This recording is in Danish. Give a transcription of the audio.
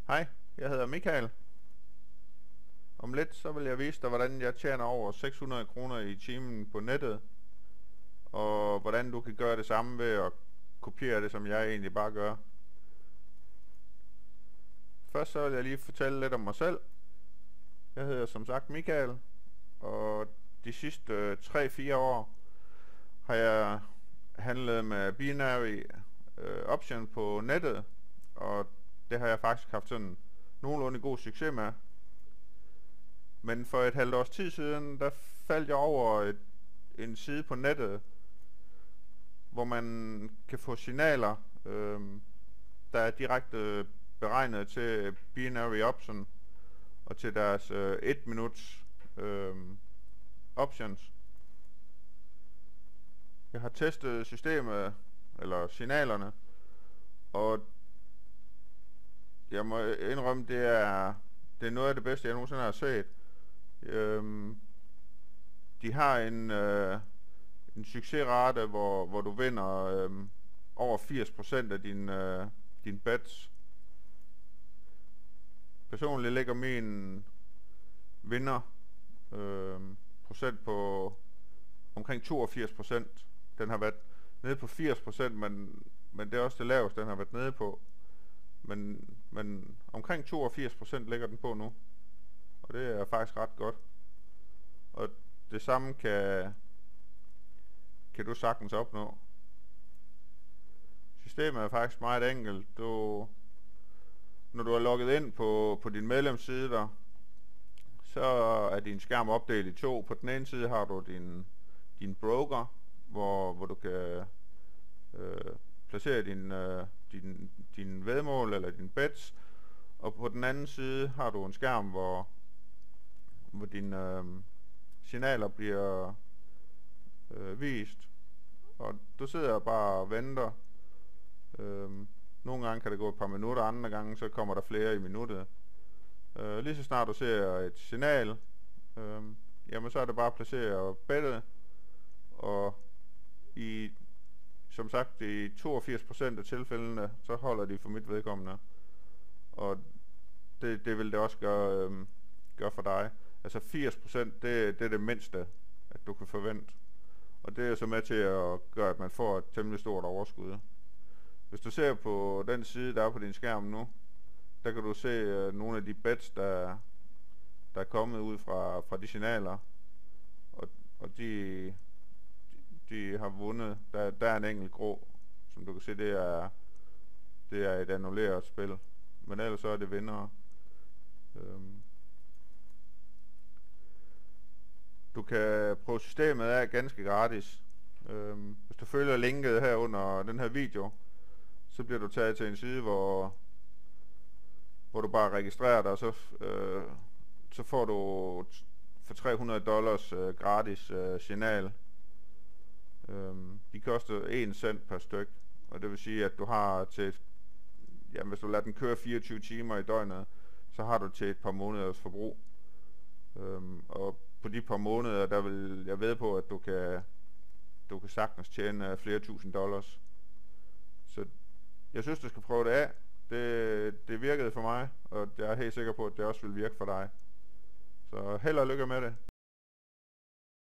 Hej, jeg hedder Michael. Om lidt så vil jeg vise dig, hvordan jeg tjener over 600 kroner i timen på nettet, og hvordan du kan gøre det samme ved at kopiere det, som jeg egentlig bare gør. Først så vil jeg lige fortælle lidt om mig selv. Jeg hedder som sagt Michael, og de sidste 3-4 år har jeg handlet med binary option på nettet, og det har jeg faktisk haft sådan nogenlunde god succes med. Men for et halvt års tid siden, der faldt jeg over en side på nettet, hvor man kan få signaler, der er direkte beregnet til binary option og til deres 1 minuts options. Jeg har testet systemet, eller signalerne, og jeg må indrømme, det er noget af det bedste, jeg nogensinde har set. De har en succesrate, hvor du vinder over 80% af din bets. Personligt ligger min vinder procent på omkring 82%. Den har været nede på 80%, men det er også det laveste, den har været nede på. Men omkring 82% ligger den på nu. Og det er faktisk ret godt. Og det samme kan du sagtens opnå. Systemet er faktisk meget enkelt. Når du er logget ind på din medlemsside der, så er din skærm opdelt i to. På den ene side har du din broker, hvor du kan placere din væddemål eller din bets. Og på den anden side har du en skærm, hvor dine signaler bliver vist. Og du sidder bare og venter. Nogle gange kan det gå et par minutter, andre gange så kommer der flere i minuttet. Lige så snart du ser et signal, jamen så er det bare at placere bettet. Og som sagt, i 82% af tilfældene, så holder de for mit vedkommende. Og det vil det også gøre for dig. Altså 80%, det er det mindste, at du kan forvente. Og det er så med til at gøre, at man får et temmelig stort overskud. Hvis du ser på den side, der er på din skærm nu, der kan du se nogle af de bets, der er kommet ud fra de signaler. Og de har vundet. Der er en enkelt grå, som du kan se, det er et annulleret spil. Men ellers så er det vindere. Du kan prøve systemet af ganske gratis. Hvis du følger linket her under den her video, så bliver du taget til en side, hvor du bare registrerer dig, og så får du for $300 gratis signal. De koster 1 cent per styk, og det vil sige, at du har til, hvis du lader den køre 24 timer i døgnet, så har du til et par måneders forbrug. Og på de par måneder, der vil jeg ved på, at du kan sagtens tjene flere $1000. Så jeg synes, du skal prøve det af. Det virkede for mig, og jeg er helt sikker på, at det også vil virke for dig. Så held og lykke med det.